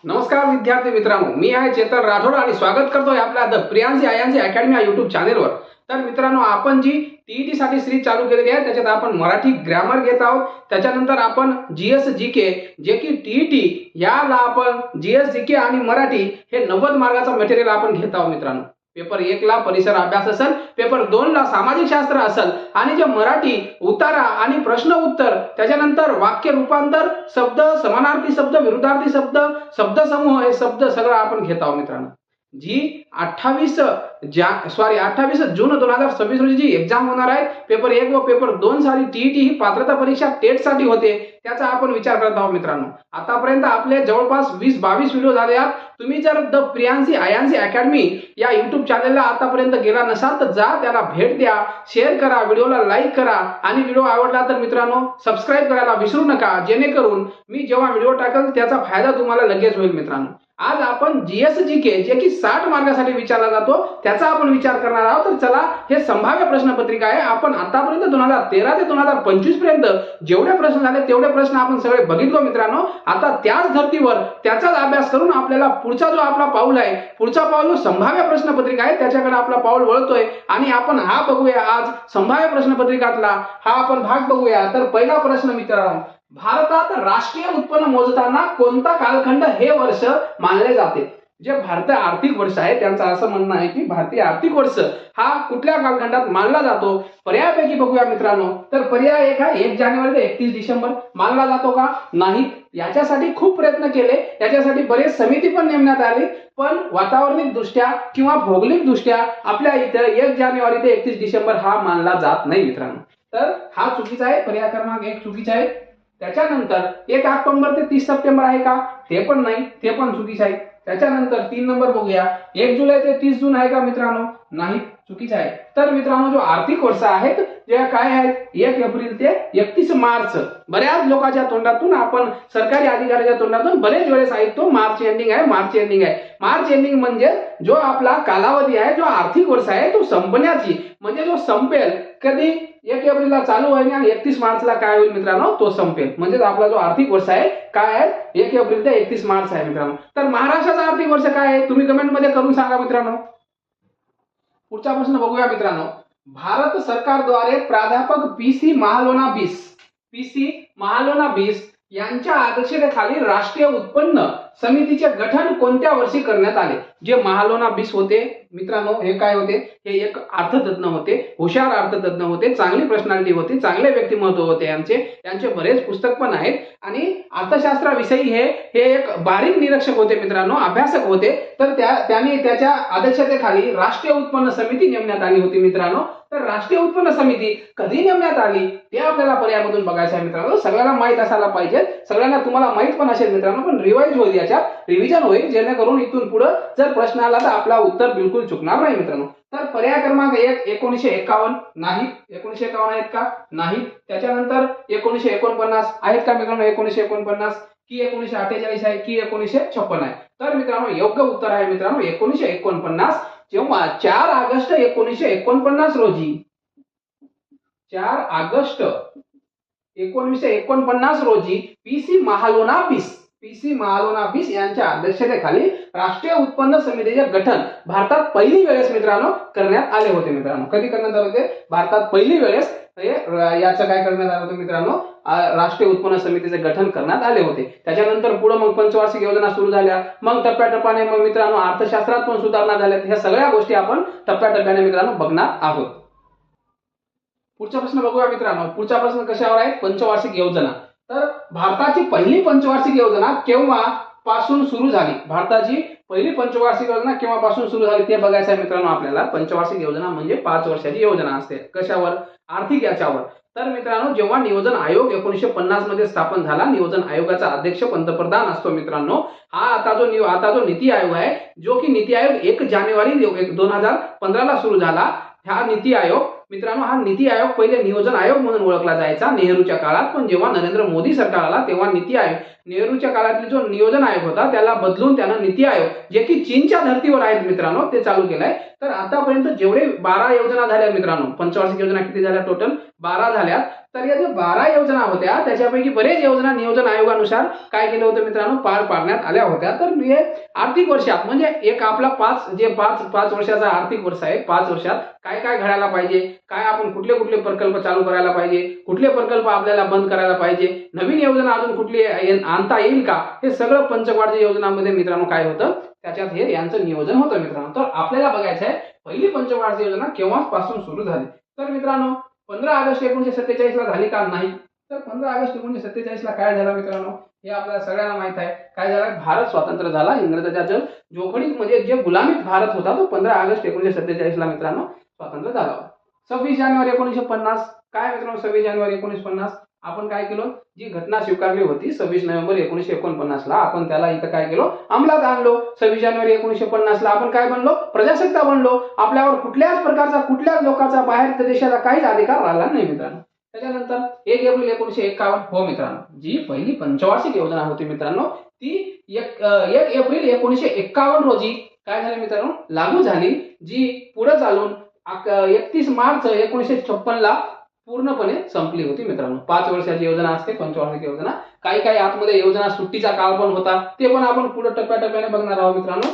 नमस्कार विद्यार्थी मित्रांनो, मी आहे चेतन राठोड आणि स्वागत करतोय आपल्या द प्रियांसी आयांसी अकॅडमी या युट्यूब चॅनेलवर। तर मित्रांनो, आपण जी टीईटी साठी सिरीज चालू केलेली आहे त्याच्यात आपण मराठी ग्रामर घेत आहोत। त्याच्यानंतर आपण जीएस जीके जे की टीईटी याला आपण जीएस जीके आणि मराठी हे 90 मार्काचा मटेरियल आपण घेत आहोत मित्रांनो। पेपर 1 ला परिसर अभ्यास असेल, पेपर 2 ला सामाजिक शास्त्र असेल आणि जे मराठी उतारा आणि प्रश्न उत्तर, त्याच्यानंतर वाक्य रूपांतर, शब्द समानार्थी शब्द, विरुद्धार्थी शब्द, शब्दसमूह हे शब्द सगळं आपण घेत आहोत मित्रांनो। जी 28 जून 2026 रोजी जी एग्जाम होणार आहे, पेपर 1 व पेपर 2 साठी टीईटी ही पात्रता परीक्षा टेट साठी होते, त्याचा आपण विचार करत आहोत मित्रांनो। आतापर्यंत आपले जवळपास 20-22 व्हिडिओ झाले आहेत। तुम्ही जर द प्रियांसी आयांसी अकॅडमी या युट्यूब चॅनलला आतापर्यंत गेला नसाल तर जा, त्याला भेट द्या, शेअर करा, व्हिडिओला लाईक करा आणि व्हिडिओ आवडला तर मित्रांनो सबस्क्राईब करायला विसरू नका, जेणेकरून मी जेव्हा व्हिडिओ टाकेल त्याचा फायदा तुम्हाला लगेच होईल मित्रांनो। आज आपण जीएस जीके जे की 60 मार्कासाठी विचारला जातो त्याचा आपण विचार करणार आहोत। तर चला, हे संभाव्य प्रश्नपत्रिका आहे। आपण आतापर्यंत 2013 ते 2025 पर्यंत जेवढे प्रश्न झाले तेवढे प्रश्न आपण सगळे बघितलो मित्रांनो। आता त्याच धर्तीवर त्याचाच अभ्यास करून आपल्याला पुढचा जो आपला पाऊल आहे, पुढचा पाऊल जो संभाव्य प्रश्नपत्रिका आहे त्याच्याकडे आपला पाऊल वळतोय आणि आपण हा बघूया आज संभाव्य प्रश्नपत्रिकातला हा आपण भाग बघूया। तर पहिला प्रश्न मित्रांनो, भारतात राष्ट्रीय उत्पन्न मोजताना कोणता कालखंड हे वर्ष मानले जाते? जे भारतीय आर्थिक वर्ष आहे त्यांचं असं म्हणणं आहे की भारतीय आर्थिक वर्ष हा कुठल्या कालखंडात मानला जातो? पर्यायापैकी बघूया मित्रांनो। तर पर्याय 1 आहे 1 जानेवारी ते 31 डिसेंबर। मानला जातो का? नाही। याच्यासाठी खूप प्रयत्न केले, याच्यासाठी बरेच समिती पण नेमण्यात आली, पण वातावरणिक दृष्ट्या किंवा भौगोलिक दृष्ट्या आपल्या इथे 1 जानेवारी ते 31 डिसेंबर हा मानला जात नाही मित्रांनो। तर हा चुकीचा आहे, पर्याय क्रमांक 1 चुकीचा आहे। त्याच्यानंतर 1 ऑक्टोबर ते 30 सप्टेंबर आहे का? ते पण नाही, ते पण चुकीचं आहे। त्याच्यानंतर 3 नंबर बघूया, 1 जुलै ते 30 जून आहे का मित्रांनो? नाही, चुकीचं आहे। तर मित्रांनो, जो आर्थिक वर्ष आहेत जे काय आहेत, 1 एप्रिल ते 31 मार्च। बऱ्याच लोकांच्या तोंडातून, आपण सरकारी अधिकाऱ्याच्या तोंडातून बरेच वेळेस ऐकतो मार्च एंडिंग आहे, मार्च एंडिंग आहे। मार्च एंडिंग म्हणजे जो आपला कालावधी आहे, जो आर्थिक वर्ष आहे तो संपण्याची, म्हणजे जो संपेल कधी 1 एप्रिलला चालू होईल आणि 31 मार्चला काय होईल मित्रांनो, तो संपेल। म्हणजे आपला जो आर्थिक वर्ष आहे काय आहे, 1 एप्रिल ते 31 मार्च आहे मित्रांनो। तर महाराष्ट्राचा आर्थिक वर्ष काय आहे तुम्ही कमेंट मध्ये करून सांगा मित्रांनो। पुढचा प्रश्न बघूया मित्रांनो, भारत सरकारद्वारे प्राध्यापक पीसी महालोना बिस यांच्या अध्यक्षतेखाली राष्ट्रीय उत्पन्न समितीचे गठन कोणत्या वर्षी करण्यात आले? जे महालोना बिस होते मित्रांनो, हे काय होते? हे एक अर्थतज्ञ होते, हुशार अर्थतज्ञ होते, चांगली पर्सनॅलिटी होती, चांगले व्यक्तिमत्व होते यांचे बरेच पुस्तक पण आहेत आणि अर्थशास्त्राविषयी हे एक बारीक निरीक्षक होते मित्रांनो, अभ्यासक होते। तर त्यांनी त्याच्या अध्यक्षतेखाली राष्ट्रीय उत्पन्न समिती नेमण्यात आली होती मित्रांनो। तर राष्ट्रीय उत्पन्न समिती कधी नेमण्यात आली ते आपल्याला पर्यायामधून बघायचं आहे मित्रांनो। सगळ्यांना माहित असायला पाहिजे, सगळ्यांना तुम्हाला माहित पण असेल मित्रांनो, पण रिवाइज होईल, याच्यात रिव्हिजन होईल, जेणेकरून इथून पुढे जर प्रश्न आला तर आपला उत्तर बिलकुल चुकणार नाही मित्रांनो। तर पर्याय क्रमांक 1 1951 नाही, 1951 आहेत का? नाही। त्याच्यानंतर 1949 आहेत का मित्रांनो? 1949 की 1948 आहे की 1956 आहे? तर मित्रांनो, योग्य उत्तर आहे मित्रांनो 1949। जेव्हा 4 ऑगस्ट 1949 रोजी 4 ऑगस्ट 1949 रोजी पीसी महालोना बिस यांच्या अध्यक्षतेखाली राष्ट्रीय उत्पन्न समितीचे गठन भारतात पहिली वेळेस मित्रांनो करण्यात आले होते मित्रांनो। कधी करण्यात आले होते? भारतात पहिली वेळेस याचं काय करण्यात आलं होतं मित्रांनो, राष्ट्रीय उत्पन्न समितीचे गठन करण्यात आले होते। त्याच्यानंतर पुढे मग पंचवार्षिक योजना सुरू झाल्या, मग टप्प्याटप्प्याने मग मित्रांनो अर्थशास्त्रात पण सुधारणा झाल्या। ह्या सगळ्या गोष्टी आपण टप्प्याटप्प्याने मित्रांनो बघणार आहोत। पुढचा प्रश्न बघूया मित्रांनो। पुढचा प्रश्न कशावर आहे? पंचवार्षिक योजना। तर भारताची पहिली पंचवार्षिक योजना केव्हा पासून सुरू झाली? भारताची पहिली पंचवार्षिक योजना केव्हापासून सुरू झाली ते बघायचं आहे मित्रांनो आपल्याला। पंचवार्षिक योजना म्हणजे 5 वर्षाची योजना असते। कशावर? आर्थिक याच्यावर। तर मित्रांनो, जेव्हा नियोजन आयोग 1950 मध्ये स्थापन झाला, नियोजन आयोगाचा अध्यक्ष पंतप्रधान असतो मित्रांनो। हा आता जो नीती आयोग आहे, जो की नीती आयोग 1 जानेवारी 2015 ला सुरू झाला। हा नीती आयोग मित्रांनो, हा नीती आयोग पहिले नियोजन आयोग म्हणून ओळखला जायचा नेहरूच्या काळात, पण जेव्हा नरेंद्र मोदी सरकार आला तेव्हा नीती आयोग, नेहरूच्या काळातली जो नियोजन आयोग होता त्याला बदलून त्यानं नीती आयोग, जे की चीनच्या धर्तीवर आहेत मित्रांनो, ते चालू केलाय। तर आतापर्यंत जेवढे 12 योजना झाल्या मित्रांनो, पंचवार्षिक योजना किती झाल्या? टोटल 12 झाल्या। तर या ज्या 12 योजना होत्या त्याच्यापैकी बरेच योजना नियोजन आयोगानुसार काय केलं होतं मित्रांनो, पार पाडण्यात आल्या होत्या. तर हे आर्थिक वर्षात म्हणजे एक आपला पाच वर्षाचा आर्थिक वर्ष आहे, 5 वर्षात काय काय घडायला पाहिजे, काय आपण कुठले कुठले प्रकल्प चालू करायला पाहिजे, कुठले प्रकल्प आपल्याला बंद करायला पाहिजे, नवीन योजना अजून कुठली आणता येईल का, हे सगळं पंचवार्षिक योजनांमध्ये मित्रांनो काय होतं, त्याच्यात हे यांचं नियोजन होतं मित्रांनो. तर आपल्याला बघायचं आहे पहिली पंचवार्षिक योजना केव्हापासून सुरू झाली. तर मित्रांनो 15 ऑगस्ट 1947 ला झाली का, नाही. तर 15 ऑगस्ट 1947 ला काय झालं मित्रांनो, हे आपल्याला सगळ्यांना माहित आहे. काय झालं, भारत स्वतंत्र झाला. इंग्रजाच्या जोखडीत म्हणजे जे गुलामीत भारत होता तो 15 ऑगस्ट 1947 ला मित्रांनो स्वतंत्र झाला. 26 जानेवारी 1950 काय मित्रांनो, 26 जानेवारी 1950 आपण काय केलं, जी घटना स्वीकारली होती 26 नोव्हेंबर 1949 ला, आपण त्याला इथं काय केलं, अंमलात आणलो. 26 जानेवारी 1950 ला आपण काय बनलो, प्रजासत्ताक बनलो. आपल्यावर कुठल्याच प्रकारचा कुठल्याच लोकांचा बाहेर देशाचा काहीच अधिकार राहिला नाही मित्रांनो. त्याच्यानंतर 1 एप्रिल 1951 हो मित्रांनो, जी पहिली पंचवार्षिक योजना होती मित्रांनो ती 1 एप्रिल 1951 रोजी काय झालं मित्रांनो, लागू झाली. जी पुढे चालून 31 मार्च 1956 ला पूर्णपणे संपली होती मित्रांनो. 5 वर्षाची योजना असते पंचवार्षिक योजना. काही काही आतमध्ये योजना सुट्टीचा काळ पण होता, ते पण आपण पुढे टप्प्याटप्प्याने बघणार आहोत मित्रांनो.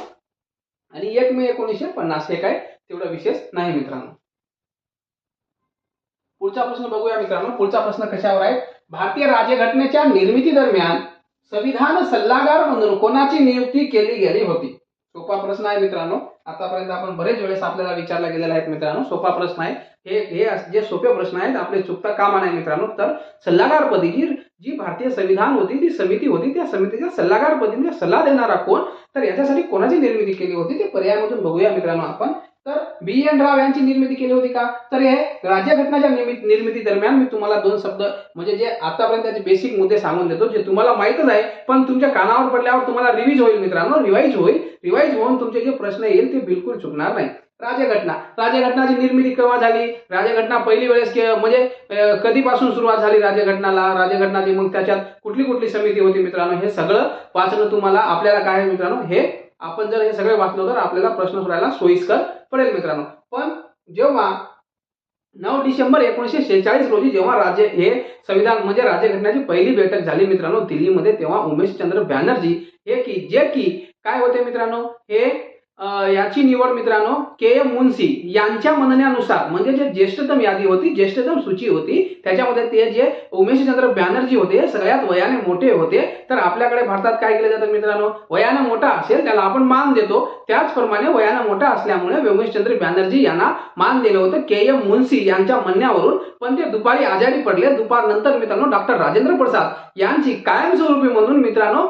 आणि 1 मे 1950 हे काय तेवढं विशेष नाही मित्रांनो. पुढचा प्रश्न बघूया मित्रांनो. पुढचा प्रश्न कशावर आहे, भारतीय राज्यघटनेच्या निर्मिती दरम्यान संविधान सल्लागार म्हणून कोणाची नियुक्ती केली गेली होती. सोपा प्रश्न आहे मित्रांनो. आतापर्यंत आपण बरेच वेळेस आपल्याला विचारला गेलेला आहे मित्रांनो. सोपा प्रश्न आहे. हे जे सोपे प्रश्न आहेत आपले चुकता कामा नाही मित्रांनो. तर सल्लागारपदी जी भारतीय संविधान होती, ती समिती होती, त्या समितीच्या सल्लागारपदी म्हणजे सल्ला देणारा कोण, तर याच्यासाठी कोणाची निर्मिती केली होती ते पर्यायामधून बघूया मित्रांनो आपण. तर BN राव यांची निर्मिती केली होती का, तर हे राज्यघटनेच्या निर्मिती दरम्यान मी तुम्हाला 2 शब्द म्हणजे जे आतापर्यंत त्याचे बेसिक मुद्दे सांगून देतो, जे तुम्हाला माहितच आहे पण तुमच्या कानावर पडल्यावर तुम्हाला रिवाइज होईल मित्रांनो. रिवाइज होऊन तुमचे जे प्रश्न येईल ते बिलकुल चुकणार नाही. राज्यघटनाची निर्मिती केव्हा झाली, राज्यघटना पहिली वेळेस म्हणजे कधीपासून सुरुवात झाली राज्यघटनाची, मग त्याच्यात कुठली कुठली समिती होती मित्रांनो, हे सगळं वाचणं तुम्हाला आपल्याला काय आहे मित्रांनो, हे आपण जर हे सगळे वाचलो तर आपल्याला प्रश्न सोडवायला सोयीस्कर पडेल मित्रांनो. पण जेव्हा 9 डिसेंबर 1946 रोजी जेव्हा हे संविधान म्हणजे राज्यघटनेची पहिली बैठक झाली मित्रांनो दिल्लीमध्ये, तेव्हा उमेशचंद्र बॅनर्जी जे की काय होते मित्रांनो, हे याची निवड मित्रांनो KM मुन्सी यांच्या म्हणण्यानुसार म्हणजे जे ज्येष्ठतम यादी होती, ज्येष्ठतम सूची होती, त्याच्यामध्ये ते जे उमेशचंद्र बॅनर्जी होते सगळ्यात वयाने मोठे होते. तर आपल्याकडे भारतात काय केलं जातं मित्रांनो, वयाने मोठा असेल त्याला आपण मान देतो, त्याचप्रमाणे वयाने मोठा असल्यामुळे उमेशचंद्र बॅनर्जी यांना मान दिलं होतं KM मुन्सी यांच्या म्हणण्यावरून. पण ते दुपारी आजारी पडले. दुपारनंतर मित्रांनो डॉक्टर राजेंद्र प्रसाद यांची कायमस्वरूपी म्हणून मित्रांनो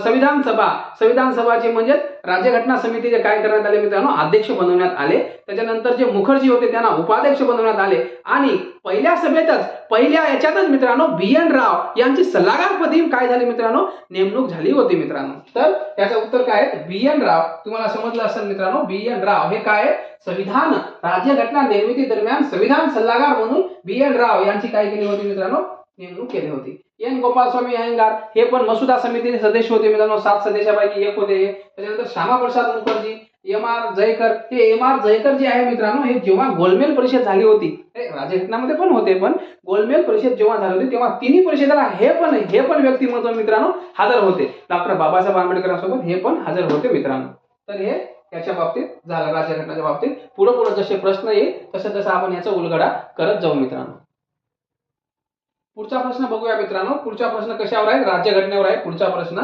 संविधान सभाचे म्हणजे राज्यघटना समितीचे काय करण्यात आले मित्रांनो, अध्यक्ष बनवण्यात आले. त्याच्यानंतर जे मुखर्जी होते त्यांना उपाध्यक्ष बनवण्यात आले आणि पहिल्या याच्यातच मित्रांनो BN राव यांची सल्लागारपदी काय झाली मित्रांनो, नेमणूक झाली होती मित्रांनो. तर त्याचं उत्तर काय आहे, BN राव. तुम्हाला समजलं असेल मित्रांनो, BN राव हे काय संविधान राज्यघटना निर्मिती दरम्यान संविधान सल्लागार म्हणून BN राव यांची काय केली होती मित्रांनो, नेमणूक केली होती. N गोपालस्वामी अय्यंगार हे पण मसुदा समितीचे सदस्य होते मित्रांनो, 7 सदस्यापैकी एक होते. त्याच्यानंतर श्यामाप्रसाद मुखर्जी, MR जयकर, हे MR जयकर जे आहे मित्रांनो, हे जेव्हा गोलमेज परिषद झाली होती, राज्यघटनामध्ये पण होते, पण गोलमेज परिषद जेव्हा झाली होती तेव्हा तिन्ही परिषदेला हे पण व्यक्तिमत्व मित्रांनो हजर होते. डॉक्टर बाबासाहेब आंबेडकरांसोबत हे पण हजर होते मित्रांनो. तर हे याच्या बाबतीत झालं राज्यघटनेच्या बाबतीत. पुढे जसे प्रश्न येईल तसं आपण याचा उलगडा करत जाऊ मित्रांनो. पुढचा प्रश्न बघूया मित्रांनो. पुढचा प्रश्न कशावर आहे, राज्यघटनेवर आहे. पुढचा प्रश्न,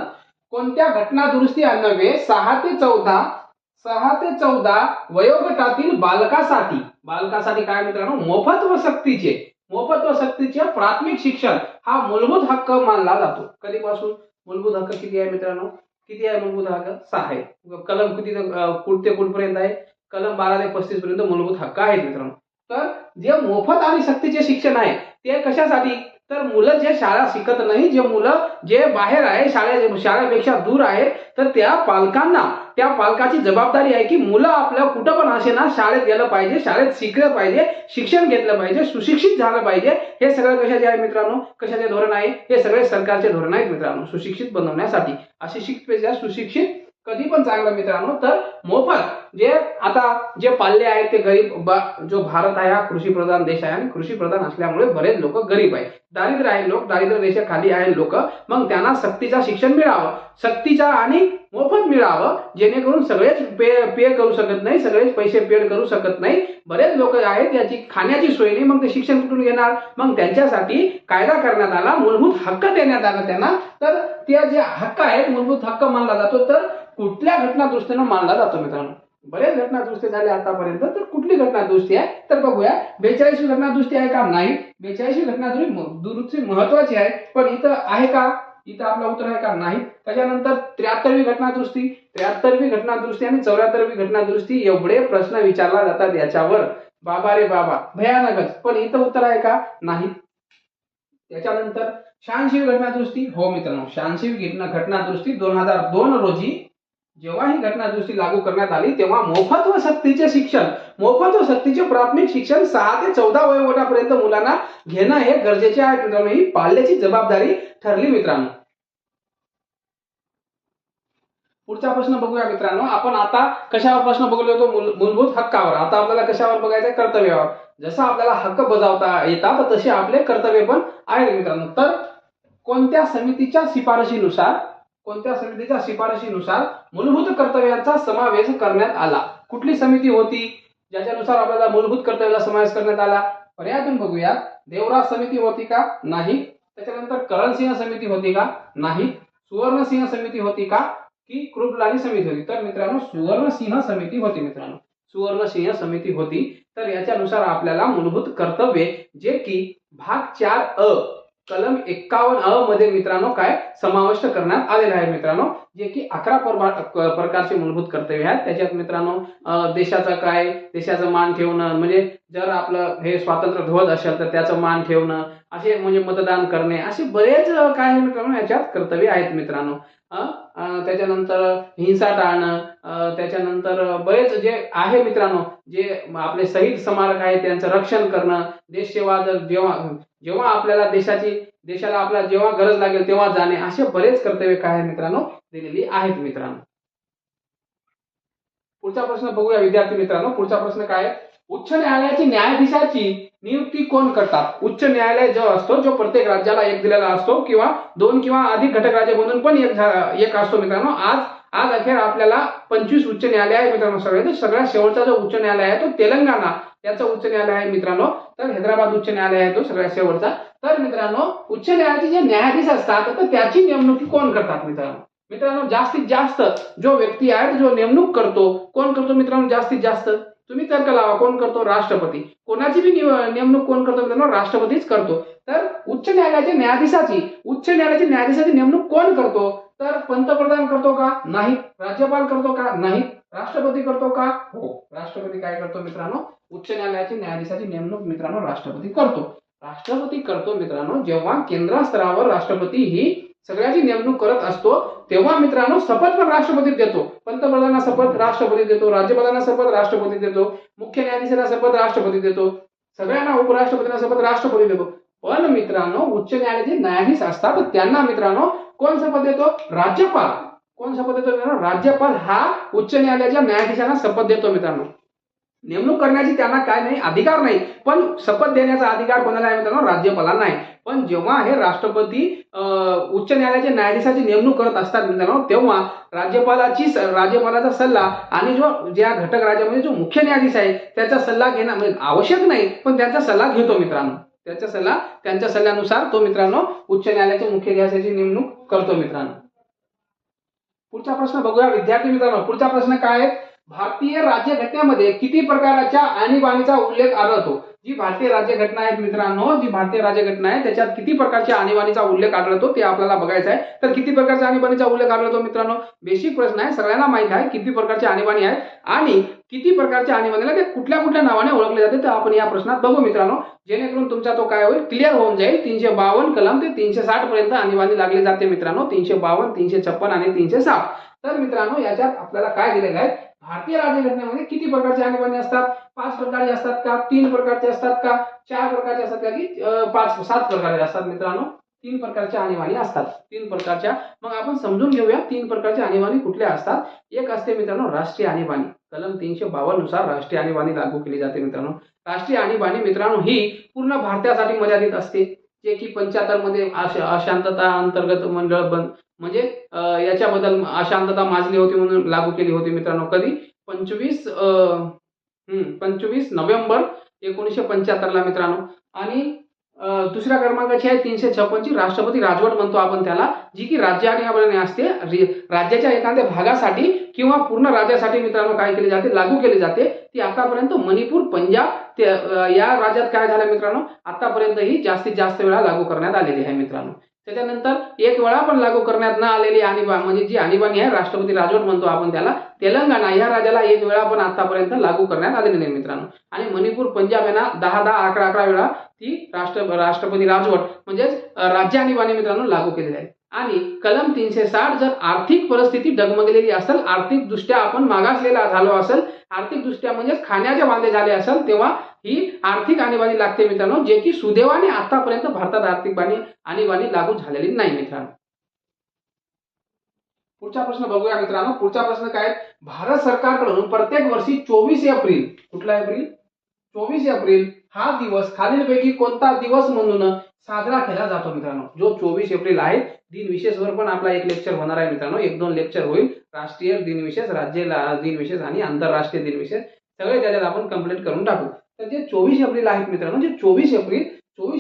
कोणत्या घटना दुरुस्ती अन्वये 6 ते 14 वयोगटातील बालकासाठी काय मित्रांनो, मोफत व सक्तीचे प्राथमिक शिक्षण हा मूलभूत हक्क मानला जातो. कधीपासून मूलभूत हक्क किती आहे मित्रांनो, मूलभूत हक्क 6 आहे. कलम किती ते कुठपर्यंत आहे, कलम 12 ते 35 पर्यंत मूलभूत हक्क आहेत मित्रांनो. तर जे मोफत आणि सक्तीचे शिक्षण आहे ते कशासाठी, तर मुलं जे शाळा शिकत नाही, मुलं जे बाहेर आहे शाळेपेक्षा दूर आहेत, तर त्या पालकाची जबाबदारी आहे की मुलं आपलं कुठं पण असे ना शाळेत गेलं पाहिजे, शाळेत शिकलं पाहिजे, शिक्षण घेतलं पाहिजे, सुशिक्षित झालं पाहिजे. हे सगळं कशाचे आहे मित्रांनो, कशाचे धोरण आहे, हे सगळे सरकारचे धोरण आहेत मित्रांनो सुशिक्षित बनवण्यासाठी. अशिक्षितपेक्षा सुशिक्षित कधी पण चांगलं मित्रांनो. तर मोफत जे आता जे पाल्ले आहेत ते गरीब, जो भारत आहे हा कृषी प्रधान देश आहे आणि कृषी प्रधान असल्यामुळे बरेच लोक गरीब आहे, दारिद्र्य आहे, लोक दारिद्र्य रेषेखाली आहे लोक. मग त्यांना सक्तीचं शिक्षण मिळावं, सक्तीचा आणि मोफत मिळावं, जेणेकरून सगळेच पे करू शकत नाही, सगळेच पैसे पेड करू शकत नाही, बरेच लोक आहेत याची खाण्याची सोय नाही, मग ते शिक्षण कुठून घेणार. मग त्यांच्यासाठी कायदा करण्यात आला, मूलभूत हक्क देण्यात आला त्यांना. तर ते जे हक्क आहेत, मूलभूत हक्क मानला जातो, तर कुठल्या घटना दृष्टीनं मानला जातो मित्रांनो. बरेच घटना दुरुस्ती झाले आतापर्यंत, तर कुठली घटना दुरुस्ती आहे तर बघूया. 42वी घटना दुरुस्ती आहे का? नाही. 42वी घटना दुरुस्ती महत्वाची आहे, पण इथं आहे का? इथं आपलं उत्तर आहे का? नाही. त्याच्यानंतर 73वी घटना दुरुस्ती, 73वी घटना दुरुस्ती आणि 74वी घटना दुरुस्ती एवढे प्रश्न विचारला जातात याच्यावर, बाबा रे बाबा, भयानकच. पण इथं उत्तर आहे का? नाही. त्याच्यानंतर 86वी घटना दुरुस्ती. हो मित्रांनो, 86वी घटना दुरुस्ती 2002 रोजी जेव्हा ही घटना दुरुस्ती लागू करण्यात आली, तेव्हा मोफत व सक्तीचे शिक्षण, मोफत व सक्तीचे प्राथमिक शिक्षण 6 ते 14 वयोगटापर्यंत मुलांना घेणं हे गरजेचे आहे मित्रांनो. ही पाल्याची जबाबदारी ठरली मित्रांनो. पुढचा प्रश्न बघूया मित्रांनो. आपण आता कशावर प्रश्न बघलो होतो? मूलभूत हक्कावर. आता आपल्याला कशावर बघायचं? कर्तव्यावर. जसं आपल्याला हक्क बजावता येतात तसे आपले कर्तव्य पण आहेत मित्रांनो. तर कोणत्या समितीच्या शिफारशीनुसार मूलभूत कर्तव्यांचा समावेश करण्यात आला? कुठली समिती होती ज्याच्यानुसार आपल्याला मूलभूत कर्तव्याचा समावेश करण्यात आला? पर्यायातून बघूया. देवराज समिती होती का? नाही. त्याच्यानंतर करणसिंह समिती होती का? नाही. सुवर्णसिंह समिती होती का? की कृपलानी समिती होती? तर मित्रांनो, सुवर्णसिंह समिती होती मित्रांनो, सुवर्णसिंह समिती होती. तर याच्यानुसार आपल्याला मूलभूत कर्तव्ये, जे की भाग 4 कलम 51 मध्ये मित्रांनो काय समाविष्ट करण्यात आलेला आहे मित्रांनो, जे की 11 प्रकारचे मूलभूत कर्तव्य आहेत. त्याच्यात मित्रांनो देशाचं काय, देशाचं मान ठेवणं, म्हणजे जर आपलं हे स्वातंत्र्य ध्वज असेल तर त्याचं मान ठेवणं, असे म्हणजे मतदान करणे, असे बरेच काय मित्रांनो याच्यात कर्तव्य आहेत मित्रांनो. त्याच्यानंतर हिंसा टाळणं, त्याच्यानंतर बरेच जे आहे मित्रांनो, जे आपले शहीद स्मारक आहे त्यांचं रक्षण करणं, देश सेवा, जर जेव्हा आपल्याला देशाला आपला जेव्हा गरज लागेल तेव्हा जाणे, असे बरेच कर्तव्य काय आहे मित्रांनो दिलेली आहेत मित्रांनो. पुढचा प्रश्न बघूया विद्यार्थी मित्रांनो. पुढचा प्रश्न काय आहे? उच्च न्यायालयाची न्यायाधीशाची नियुक्ती कोण करतात? उच्च न्यायालय जो असतो, जो प्रत्येक राज्याला एक दिलेला असतो, किंवा 2 किंवा अधिक घटक राज्य म्हणून पण एक असतो मित्रांनो. आज अखेर आपल्याला 25 उच्च न्यायालय आहे मित्रांनो. सगळ्यात शेवटचा जो उच्च न्यायालय आहे तो तेलंगणा याचं उच्च न्यायालय आहे मित्रांनो. तर हैदराबाद उच्च न्यायालय आहे तो सगळ्यात शेवटचा. तर मित्रांनो, उच्च न्यायालयाचे जे न्यायाधीश असतात तर त्याची नेमणूक कोण करतात मित्रांनो जास्तीत जास्त जो व्यक्ती आहे, जो नेमणूक करतो, कोण करतो मित्रांनो जास्तीत जास्त? तुम्ही तर्क लावा, कोण करतो? राष्ट्रपती. कोणाची बी नेमणूक कोण करतो मित्रांनो? राष्ट्रपतीच करतो. तर उच्च न्यायालयाच्या न्यायाधीशाची नेमणूक कोण करतो? तर पंतप्रधान करतो का? नाही. राज्यपाल करतो का? नाही. राष्ट्रपती करतो का? हो, राष्ट्रपती काय करतो मित्रांनो? उच्च न्यायालयाची न्यायाधीशाची नेमणूक मित्रांनो राष्ट्रपती करतो मित्रांनो. जेव्हा केंद्र स्तरावर राष्ट्रपती ही सगळ्याची नेमणूक करत असतो, तेव्हा मित्रांनो शपथ पण राष्ट्रपती देतो. पंतप्रधानांना शपथ राष्ट्रपती देतो, राज्यपालांना शपथ राष्ट्रपती देतो, मुख्य न्यायाधीशाला शपथ राष्ट्रपती देतो, सगळ्यांना उपराष्ट्रपतींना शपथ राष्ट्रपती देतो. पण मित्रांनो, उच्च न्यायालयाचे न्यायाधीश असतात त्यांना मित्रांनो कोण शपथ देतो? राज्यपाल. कोण शपथ देतो मित्रांनो? राज्यपाल हा उच्च न्यायालयाच्या न्यायाधीशांना शपथ देतो मित्रांनो. नेमणूक करण्याची त्यांना काय नाही, अधिकार नाही, पण शपथ देण्याचा अधिकार कोणाला आहे मित्रांनो? राज्यपालांना आहे. पण जेव्हा हे राष्ट्रपती उच्च न्यायालयाच्या न्यायाधीशाची नेमणूक करत असतात मित्रांनो, तेव्हा राज्यपालाचा सल्ला आणि ज्या घटक राज्यामध्ये जो मुख्य न्यायाधीश आहे त्याचा सल्ला घेणं म्हणजे आवश्यक नाही, पण त्यांचा सल्ला घेतो मित्रांनो. त्यांच्या सल्ल्यानुसार तो मित्रांनो उच्च न्यायालयाच्या मुख्य न्यायाधीशाची नेमणूक करतो मित्रांनो. पुढचा प्रश्न बघूया विद्यार्थी मित्रांनो. पुढचा प्रश्न काय आहे? भारतीय राज्यघटनेमध्ये किती प्रकारच्या आणीबाणीचा उल्लेख आढळतो? जी भारतीय राज्यघटना आहे मित्रांनो, त्याच्यात किती प्रकारच्या आणीबाणीचा उल्लेख आढळतो ते आपल्याला बघायचं आहे. तर किती प्रकारच्या आणीबाणीचा उल्लेख आढळतो मित्रांनो? बेसिक प्रश्न आहे, सगळ्यांना माहित आहे किती प्रकारच्या आणीबाणी आहेत आणि किती प्रकारच्या आणीबाणीला ते कुठल्या कुठल्या नावाने ओळखले जाते, तर आपण या प्रश्नात बघू मित्रांनो, जेणेकरून तुमचा तो काय होईल, क्लिअर होऊन जाईल. 352 कलम ते 360 पर्यंत आणीबाणी लागली जाते मित्रांनो. 352, 356 आणि 360. तर मित्रांनो याच्यात आपल्याला काय दिलेलं आहे? भारतीय राज्यघटनेमध्ये किती प्रकारचे आणीबाणी असतात? 5 प्रकारचे असतात का? 3 प्रकारचे असतात का? 4 प्रकारचे असतात का? की 5-7 प्रकारचे असतात मित्रांनो? तीन प्रकारच्या आणीबाणी असतात. तीन प्रकारच्या, मग आपण समजून घेऊया तीन प्रकारच्या आणीबाणी कुठल्या असतात. एक असते मित्रांनो राष्ट्रीय आणीबाणी. कलम 352 नुसार राष्ट्रीय आणीबाणी लागू केली जाते मित्रांनो. राष्ट्रीय आणीबाणी मित्रांनो ही पूर्ण भारतासाठी मर्यादित असते, जे की 75 मध्ये अशांतता अंतर्गत मंडळ बंद म्हणजे याच्याबद्दल अशांतता माजली होती म्हणून लागू केली होती मित्रांनो. कधी 25 नोव्हेंबर 1975 ला मित्रांनो. आणि दुसऱ्या क्रमांकाची आहे 356 ची राष्ट्रपती राजवट म्हणतो आपण त्याला, जी की राज्य आणीबाणी असते. राज्याच्या एखाद्या भागासाठी किंवा पूर्ण राज्यासाठी मित्रांनो काय केली जाते, लागू केली जाते. ती आतापर्यंत मणिपूर, पंजाब या राज्यात काय झालं मित्रांनो, आतापर्यंत ही जास्तीत जास्त वेळा लागू करण्यात आलेली आहे मित्रांनो. त्याच्यानंतर एक वेळा पण लागू करण्यात न आलेली आणीबाणी म्हणजे जी आणीबाणी आहे राष्ट्रपती राजवट म्हणतो आपण त्याला, तेलंगणा या राज्याला एक वेळा पण आतापर्यंत लागू करण्यात आलेली नाही मित्रांनो. आणि मणिपूर, पंजाब यांना 10 11 वेळा ती राष्ट्रपती राजवट म्हणजेच राज्य आणीबाणी मित्रांनो लागू केलेली आहे. आणि कलम 360 जर आर्थिक परिस्थिती डगमगलेली असेल, आर्थिक दृष्ट्या आपण मागासलेला झालो असेल, आर्थिक दृष्ट्या म्हणजेच खाण्याचे वांदे झाले असेल, तेव्हा ही आर्थिक आणीबाणी लागते मित्रांनो, जे की सुदैवाने आतापर्यंत भारतात आर्थिक आणीबाणी लागू झालेली नाही मित्रांनो. पुढचा प्रश्न बघूया मित्रांनो. पुढचा प्रश्न काय, भारत सरकारकडून प्रत्येक वर्षी 24 एप्रिल, कुठला एप्रिल, 24 एप्रिल हा दिवस खालीलपैकी कोणता दिवस म्हणून साजरा केला जातो मित्रांनो. जो 24 एप्रिल आहे, दिनविशेषवर पण आपला एक लेक्चर होणार आहे मित्रांनो. 1-2 लेक्चर होईल. राष्ट्रीय दिनविशेष, राज्य दिनविशेष आणि आंतरराष्ट्रीय दिनविशेष सगळे त्याच्यात आपण कंप्लीट करून टाकू. तर जे 24 एप्रिल आहेत मित्रांनो, जे 24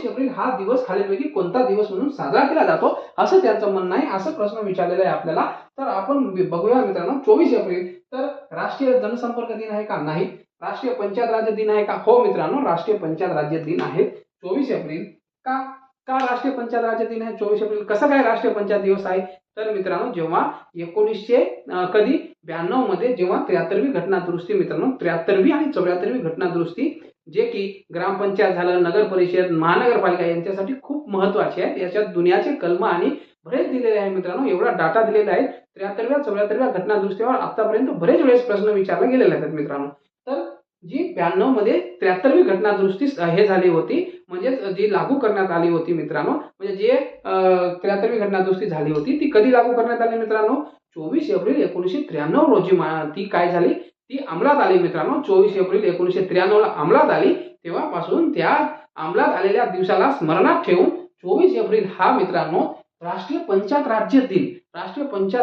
एप्रिल हा दिवस खालीलपैकी कोणता दिवस म्हणून साजरा केला जातो असं त्यांचं म्हणणं आहे. असं प्रश्न विचारलेला आहे आपल्याला. तर आपण बघूया मित्रांनो. 24 एप्रिल तर राष्ट्रीय जनसंपर्क दिन आहे का, नाही. राष्ट्रीय पंचायत राज्य दिन आहे का, हो मित्रांनो राष्ट्रीय पंचायत राज्य दिन आहे 24 एप्रिल. का राष्ट्रीय पंचायत राज्य दिन आहे 24 एप्रिल, कसं काय राष्ट्रीय पंचायत दिवस आहे, तर मित्रांनो जेव्हा 1992 मध्ये जेव्हा 73वी घटना दुरुस्ती मित्रांनो, 73वी आणि 74वी घटना दुरुस्ती जे की ग्रामपंचायत झालं, नगर परिषद, महानगरपालिका यांच्यासाठी खूप महत्वाचे आहे. याच्यात दुनियाचे कलम आणि बरेच दिलेले आहे मित्रांनो. एवढा डाटा दिलेला आहे. 73व्या 74व्या घटना दुरुस्तीवर आतापर्यंत बरेच वेळेस प्रश्न विचारले गेलेले आहेत मित्रांनो. तर जी 92 मध्ये 73वी घटना दुरुस्ती हे झाली होती, म्हणजे जी लागू करण्यात आली होती मित्रांनो, म्हणजे जे 73वी घटना दुरुस्ती झाली होती ती कधी लागू करण्यात आली मित्रांनो, 24 एप्रिल 1993 रोजी ती काय झाली, ती अंमलात आली मित्रांनो. 24 एप्रिल 1993 ला अंमलात आली. तेव्हापासून त्या अंमलात आलेल्या दिवसाला स्मरणात ठेवून 24 एप्रिल हा मित्रांनो राष्ट्रीय पंचायत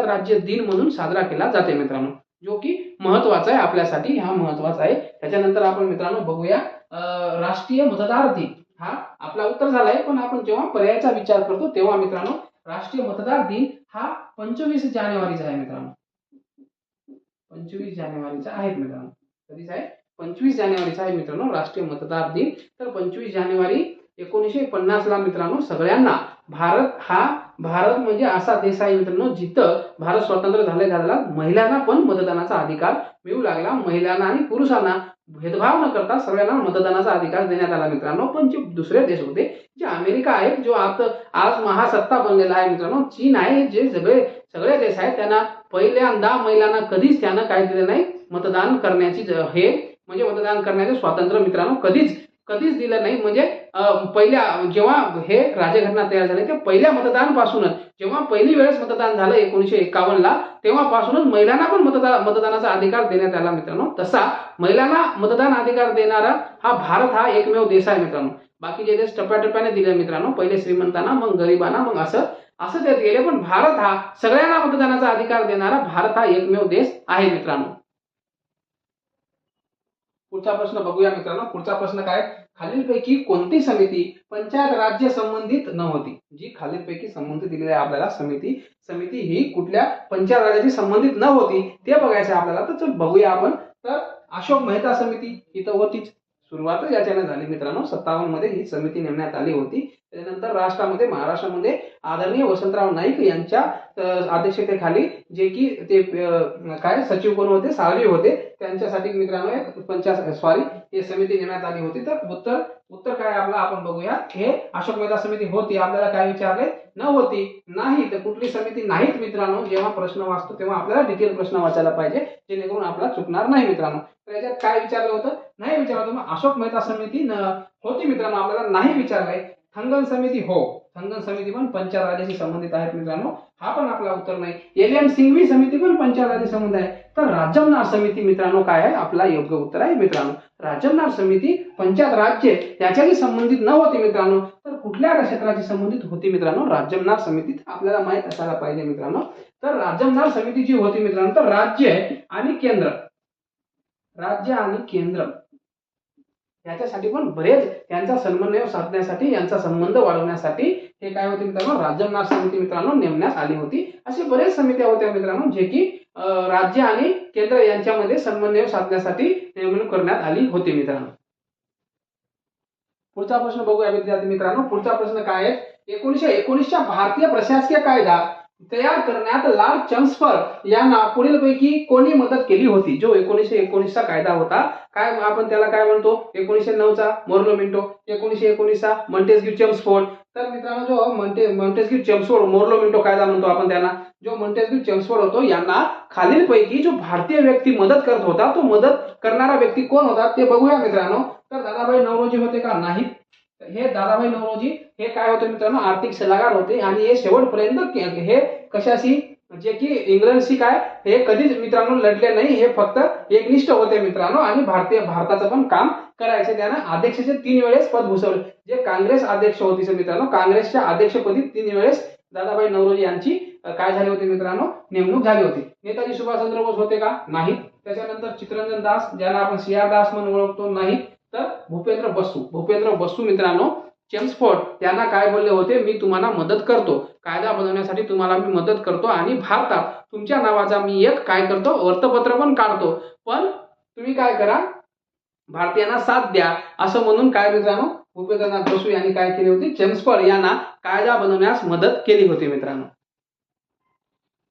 राज्य दिन म्हणून साजरा केला जाते मित्रांनो, जो की महत्वाचा आहे आपल्यासाठी. हा महत्वाचा आहे. त्याच्यानंतर आपण मित्रांनो बघूया राष्ट्रीय मतदार दिन. हा आपला उत्तर झालाय, पण आपण जेव्हा पर्यायाचा विचार करतो तेव्हा मित्रांनो राष्ट्रीय मतदार दिन हा 25 जानेवारीचा आहे मित्रांनो. 25 जानेवारीचा आहे मित्रांनो. कधीच आहे, 25 जानेवारीचा आहे मित्रांनो राष्ट्रीय मतदार दिन. तर 25 जानेवारी 1950 ला मित्रांनो सगळ्यांना भारत म्हणजे असा देश आहे मित्रांनो जिथं भारत स्वतंत्र झालेला महिलांना पण मतदानाचा अधिकार मिळू लागला. महिलांना आणि पुरुषांना भेदभाव न करता सगळ्यांना मतदानाचा अधिकार देण्यात आला मित्रांनो. पण जे दुसरे देश होते, जे अमेरिका आहे, जो आज महासत्ता बनलेला आहे मित्रांनो, चीन आहे, जे सगळे देश आहेत, त्यांना पहिल्यांदा महिलांना कधीच त्यानं काय दिलं नाही, मतदान करण्याची मतदान करण्याचे स्वातंत्र्य मित्रांनो कधीच दिलं नाही. म्हणजे पहिल्या जेव्हा हे राज्यघटना तयार झाली ते पहिल्या मतदानापासूनच, जेव्हा पहिली वेळेस मतदान झालं 1951 ला, तेव्हापासूनच महिलांना पण मतदानाचा अधिकार देण्यात आला मित्रांनो. तसा महिलांना मतदान अधिकार देणारा भारत हा एकमेव देश आहे मित्रांनो. बाकीचे देश टप्प्याटप्प्याने दिले मित्रांनो. पहिले श्रीमंतांना, मग गरिबांना, मग असं देत गेले. पण भारत हा सगळ्यांना मतदानाचा अधिकार देणारा भारत हा एकमेव देश आहे मित्रांनो. पुढचा प्रश्न बघूया मित्रांनो. पुढचा प्रश्न काय, खालीलपैकी कोणती समिती पंचायत राज्य संबंधित नव्हती. जी खालीलपैकी संबंधित दिलेली आहे आपल्याला समिती ही कुठल्या पंचायत राज्याची संबंधित न होती ते बघायचं आपल्याला. तर चल बघूया आपण. तर अशोक मेहता समिती इथं होतीच, सुरुवातच याच्याने झाली मित्रांनो. 57 मध्ये ही समिती नेमण्यात आली होती. त्यानंतर महाराष्ट्रामध्ये आदरणीय वसंतराव नाईक यांच्या अध्यक्षतेखाली जे की ते काय सचिव कोण होते, साळवी होते, त्यांच्यासाठी मित्रांनो हे समिती नेमण्यात आली होती. तर उत्तर काय आपला आपण बघूया. हे अशोक मेहता समिती होती. आपल्याला काय विचारले, नव्हती, नाही. तर कुठली समिती नाहीत मित्रांनो. जेव्हा प्रश्न वाचतो तेव्हा आपल्याला डिटेल प्रश्न वाचायला पाहिजे, जेणेकरून आपल्याला चुकणार नाही मित्रांनो. तर याच्यात काय विचारलं होतं, नाही विचारलं होतं. मग अशोक मेहता समिती होती मित्रांनो, आपल्याला नाही विचारलंय. थंगन समिती हो, संगम समिती पण पंचायत राजाशी संबंधित आहेत मित्रांनो, हा पण आपला उत्तर नाही. एल.एम. सिंघवी समिती पण पंचायत राजाशी संबंध आहे. तर राजमनार समिती मित्रांनो काय आहे, आपला योग्य उत्तर आहे मित्रांनो. राजमनार समिती पंचायत राज्य त्याच्याशी संबंधित न होती मित्रांनो, तर कुठल्या क्षेत्राशी संबंधित होती मित्रांनो, राजमनार समिती आपल्याला माहित असायला पाहिजे मित्रांनो. तर राजमनार समिती जी होती मित्रांनो, तर राज्य आणि केंद्र याच्यासाठी पण बरेच यांचा समन्वय साधण्यासाठी, यांचा संबंध वाढवण्यासाठी हे काय होते मित्रांनो, राजमनार समिती मित्रांनो नेमण्यात आली होती. असे बरेच समित्या होत्या मित्रांनो जे की राज्य आणि केंद्र यांच्यामध्ये समन्वय साधण्यासाठी नेमणूक करण्यात आली होती मित्रांनो. पुढचा प्रश्न बघूया विद्यार्थी मित्रांनो. पुढचा प्रश्न काय आहे, 1919 च्या भारतीय प्रशासकीय कायदा तयार करण्यात लॉर्ड चेम्सफोर्ड यांना पुढीलपैकी कोणी मदत केली होती. जो 1919 चा कायदा होता, काय आपण त्याला काय म्हणतो, 1909 चा मोर्लो मिंटो, 1919 चा मॉन्टेस्क्यू चेम्सफोर्ड. तर मित्रांनो जो मॉन्टेस्क्यू चेम्सफोर्ड मोर्लो मिंटो कायदा म्हणतो आपण त्याला, जो मॉन्टेस्क्यू चेम्सफोर्ड होतो यांना खालीलपैकी जो भारतीय व्यक्ती मदत करत होता, तो मदत करणारा व्यक्ती कोण होता ते बघूया मित्रांनो. तर दादाभाई नौरोजी होते का, नाही. हे दादाभाई नौरोजी हे काय होते मित्रांनो, आर्थिक सल्लागार होते आणि हे शेवटपर्यंत हे कशाशी, जे की इंग्रजांशी काय हे कधीच मित्रांनो लढले नाही, हे फक्त एकनिष्ठ होते मित्रांनो आणि भारताचं पण काम करायचे. त्यांना अध्यक्षाचे 3 वेळेस पद भूषवले. जे काँग्रेस अध्यक्ष होते मित्रांनो, काँग्रेसच्या अध्यक्षपदी 3 वेळेस दादाभाई नौरोजी यांची काय झाली होती मित्रांनो, नेमणूक झाली होती. नेताजी सुभाषचंद्र बोस होते का, नाही. त्याच्यानंतर चित्तरंजन दास ज्यांना आपण CR दास म्हणून ओळखतो, नाही. तर भूपेंद्र बसू मित्रांनो चेम्सफोर्ड त्यांना काय बोलले होते, मी तुम्हाला मदत करतो, कायदा बनवण्यासाठी तुम्हाला मी मदत करतो आणि भारतात तुमच्या नावाचा मी एक काय करतो, वृत्तपत्र पण काढतो, पण तुम्ही काय करा, भारतीयांना साथ द्या, असं म्हणून काय मित्रांनो भूपेंद्रनाथ बसू यांनी काय केली होती, चेम्सफोर्ड यांना कायदा बनवण्यास मदत केली होती मित्रांनो.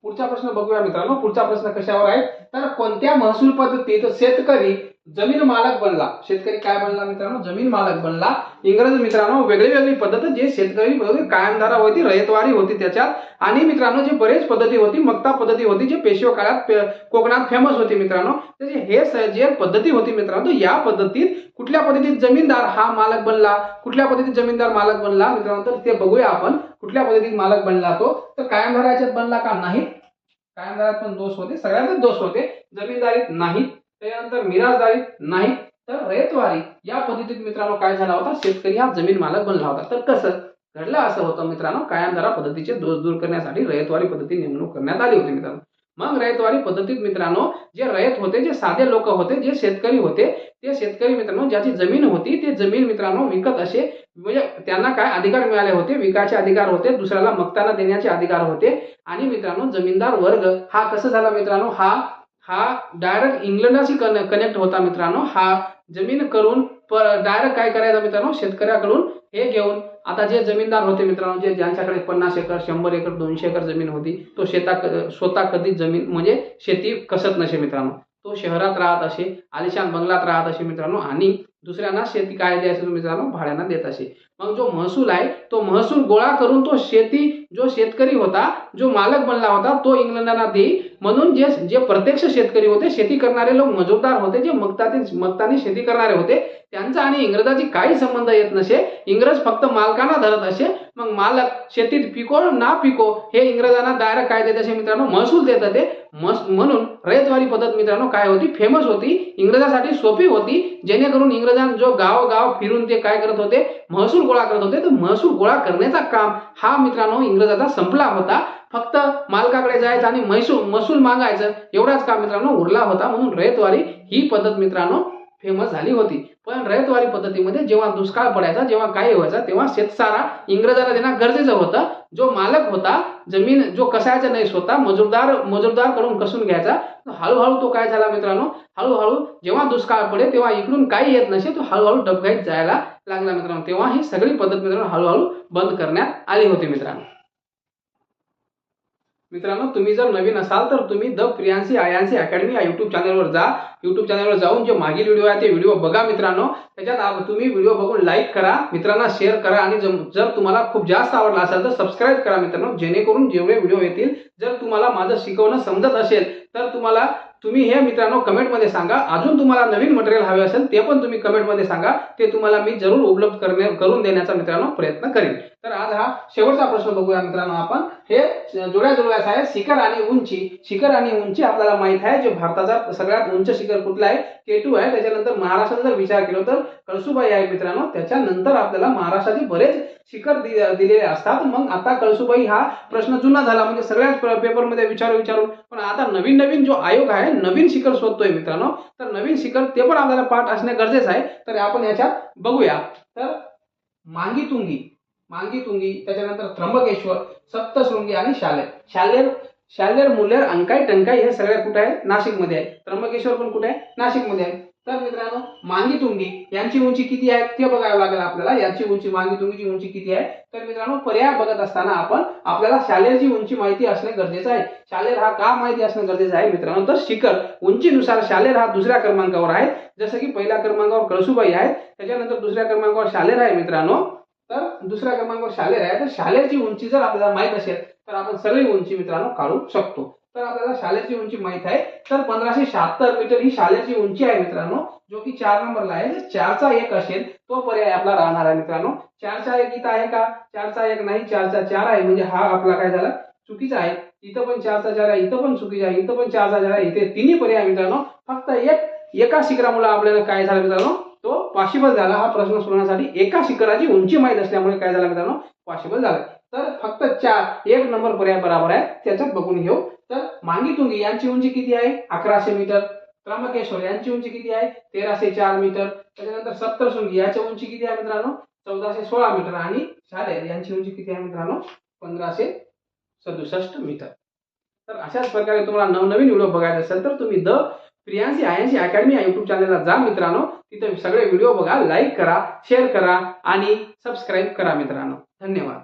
पुढचा प्रश्न बघूया मित्रांनो. पुढचा प्रश्न कशावर आहे, तर कोणत्या महसूल पद्धतीत शेतकरी जमीन मालक बनला. शेतकरी काय बनला मित्रांनो, जमीन मालक बनला. इंग्रज मित्रांनो वेगळी पद्धत, जे शेतकरी कायमधारा होती, रयतवारी होती त्याच्यात, आणि मित्रांनो जे बरेच पद्धती होती, मक्ता पद्धती होती, जे पेशवे काळात कोकणात फेमस होती मित्रांनो. तर हे जे पद्धती होती मित्रांनो, या पद्धतीत कुठल्या पद्धतीत जमीनदार हा मालक बनला, कुठल्या पद्धतीत जमीनदार मालक बनला मित्रांनो, तर ते बघूया आपण. कुठल्या पद्धतीत मालक बनला तो, तर कायमधाराच्यात बनला का, नाही. कायमधारात पण दोष होते, सगळ्यांनाच दोष होते. जमीनदारीत नाही, त्यानंतर मिराजदारीत नाही, तर रयतवारी या पद्धतीत मित्रांनो काय झाला होता, शेतकरी हा जमीन मालक बनला होता. तर कसं घडलं, असं होतं मित्रांनो, कायमधारा पद्धतीचे दोष दूर करण्यासाठी रयतवारी पद्धती नेमणूक करण्यात आली होती मित्रांनो. मग रयतवारी पद्धतीत मित्रांनो जे रयत होते, जे साधे लोक होते, जे शेतकरी होते, ते शेतकरी मित्रांनो ज्याची जमीन होती ते जमीन मित्रांनो विकत असे, म्हणजे त्यांना काय अधिकार मिळाले होते, विकायचे अधिकार होते, दुसऱ्याला मक्ताना देण्याचे अधिकार होते. आणि मित्रांनो जमीनदार वर्ग हा कसं झाला मित्रांनो, हा डायरेक्ट इंग्लंडाशी कनेक्ट होता मित्रांनो. हा जमीन करून डायरेक्ट काय करायचं मित्रांनो, शेतकऱ्याकडून हे घेऊन, आता जे जमीनदार होते मित्रांनो, जे ज्यांच्याकडे 50 एकर 100 एकर 200 एकर जमीन होती, तो स्वतः कधी जमीन म्हणजे शेती कसत नसे मित्रांनो, तो शहरात राहत असे, आलिशान बंगलात राहत असे मित्रांनो, आणि दुसऱ्यांना शेती काय द्यायची मित्रांनो, भाड्यानं देत असे. मग जो महसूल आहे तो महसूल गोळा करून तो जो शेतकरी होता, जो मालक बनला होता, तो इंग्लंडांना देई. म्हणून जे प्रत्यक्ष शेतकरी होते, शेती करणारे लोक मजूरदार होते, जे मक्ताने शेती करणारे होते, त्यांचा आणि इंग्रजाची काही संबंध येत नसे. इंग्रज फक्त मालकांना धरत असे. मग मालक शेतीत पिको ना पिको हे इंग्रजांना डायरेक्ट काय देत असे मित्रांनो, महसूल देत होते. म्हणून रयतवारी पद्धत मित्रांनो काय होती, फेमस होती, इंग्रजांसाठी सोपी होती, जेणेकरून इंग्रजांना जो गाव फिरून ते काय करत होते, महसूल गोळा करत होते. तर महसूल गोळा करण्याचा काम हा मित्रांनो इंग्रजाचा संपला होता. फक्त मालकाकडे जायचं आणि महसूल मागायचं एवढाच काम मित्रांनो उरला होता. म्हणून रयतवारी ही पद्धत मित्रांनो फेमस झाली होती. पण रयतवारी पद्धतीमध्ये जेव्हा दुष्काळ पडायचा, जेव्हा काही व्हायचा, तेव्हा शेतसारा इंग्रजांना देणं गरजेचं होतं. जो मालक होता, जमीन जो कसायचा नाही, स्वतः मजूरदार कडून कसून घ्यायचा. हळूहळू तो काय झाला मित्रांनो, हळूहळू जेव्हा दुष्काळ पडे तेव्हा इकडून काही येत नसे, तो हळूहळू डबघाईत जायला लागला मित्रांनो. तेव्हा ही सगळी पद्धत मित्रांनो हळूहळू बंद करण्यात आली होती मित्रांनो. तुम्ही जर नवीन असाल तर तुम्ही द प्रियांसी आयांसी अकॅडमी या युट्यूब चॅनलवर जा. युट्यूब चॅनलवर जाऊन जे मागील व्हिडिओ आहे ते व्हिडिओ बघा मित्रांनो. त्याच्यात तुम्ही व्हिडिओ बघून लाईक करा, मित्रांना शेअर करा, आणि जर तुम्हाला खूप जास्त आवडला असेल तर सबस्क्राईब करा मित्रांनो, जेणेकरून जेवढे व्हिडिओ येतील, जर तुम्हाला माझं शिकवणं समजत असेल तर तुम्हाला तुम्ही हे मित्रांनो कमेंटमध्ये सांगा. अजून तुम्हाला नवीन मटेरियल हवे असेल ते पण तुम्ही कमेंटमध्ये सांगा, ते तुम्हाला मी जरूर उपलब्ध करून देण्याचा मित्रांनो प्रयत्न करेन. तर आज हा शेवटचा प्रश्न बघूया मित्रांनो आपण. हे जुळ्या आहे शिखर आणि उंची. शिखर आणि उंची आपल्याला माहित आहे, जे भारताचा सगळ्यात उंच शिखर कुठलं आहे, K2 आहे. त्याच्यानंतर महाराष्ट्राचा जर विचार केला तर कळसुबाई आहे मित्रांनो. त्याच्यानंतर आपल्याला महाराष्ट्राचे बरेच शिखर दिलेले असतात. मग आता कळसुबाई हा प्रश्न जुना झाला, म्हणजे सगळ्याच पेपरमध्ये विचारून पण आता नवीन जो आयोग आहे नवीन शिखर शोधतोय मित्रांनो. तर नवीन शिखर ते पण आपल्याला पाठ असणे गरजेचं आहे. तर आपण याच्यात बघूया. तर मांगीतुंगी, त्याच्यानंतर त्र्यंबकेश्वर, सप्तशृंगी आणि शालेर, मुल्लेर, अंकाई, टंकाई हे सगळे कुठे आहे, नाशिकमध्ये आहे. त्र्यंबकेश्वर पण कुठे आहे, नाशिकमध्ये आहे. तर मित्रांनो मांगीतुंगी यांची उंची किती आहे ते बघावं लागेल आपल्याला. याची उंची, मांगीतुंगीची उंची किती आहे. तर मित्रांनो पर्याय बघत असताना आपल्याला शालेरची उंची माहिती असणे गरजेचं आहे. शालेर हा का माहिती असणे गरजेचं आहे मित्रांनो, तर शिखर उंचीनुसार शालेर हा दुसऱ्या क्रमांकावर आहे. जसं की पहिल्या क्रमांकावर कळसुबाई आहे, त्याच्यानंतर दुसऱ्या क्रमांकावर शालेर आहे मित्रांनो. तर दुसऱ्या क्रमांकावर शालेर आहे. तर शालेरची उंची जर आपल्याला माहित असेल तर आपण सगळी उंची मित्रांनो काढू शकतो. तर आपल्याला शालेरची उंची माहित आहे. तर 1576 मीटर ही शालेरची उंची आहे मित्रांनो, जो की 4 नंबरला आहे. जर 4चा 1 असेल तो पर्याय आपला राहणार आहे मित्रांनो. 4चा 1 इथं आहे का, 4चा 1 नाही, 4चा 4 आहे, म्हणजे हा आपला काय झाला, चुकीचा आहे. इथं पण 4चा 4 आहे, इथं पण चुकीचा आहे, इथं पण 4चा 4 आहे. इथे तिन्ही पर्याय मित्रांनो फक्त एका शिखरामुळे आपल्याला काय झालं मित्रांनो, तो पॉसिबल झाला. हा प्रश्न सोडवण्यासाठी एका शिखराची उंची माहित असल्यामुळे काय झालं मित्रांनो, पॉसिबल झालं. तर फक्त 1 नंबर पर्याय बरोबर आहे, त्याच्यात बघून घेऊ. तर मांगीतुंगी यांची उंची किती आहे, 1100 मीटर. त्र्यंबकेश्वर यांची उंची किती आहे, 1304 मीटर. त्याच्यानंतर सप्तशृंगी याची उंची किती आहे मित्रांनो, 1416 मीटर. आणि शालेर यांची उंची किती आहे मित्रांनो, 1567 मीटर. तर अशाच प्रकारे तुम्हाला नवनवीन व्हिडिओ बघायचे असेल तर तुम्ही द प्रियांसी आयांसी अकॅडमी या युट्यूब चॅनलला जा मित्रांनो. तिथे सगळे व्हिडिओ बघा, लाईक करा, शेअर करा आणि सबस्क्राईब करा मित्रांनो. धन्यवाद.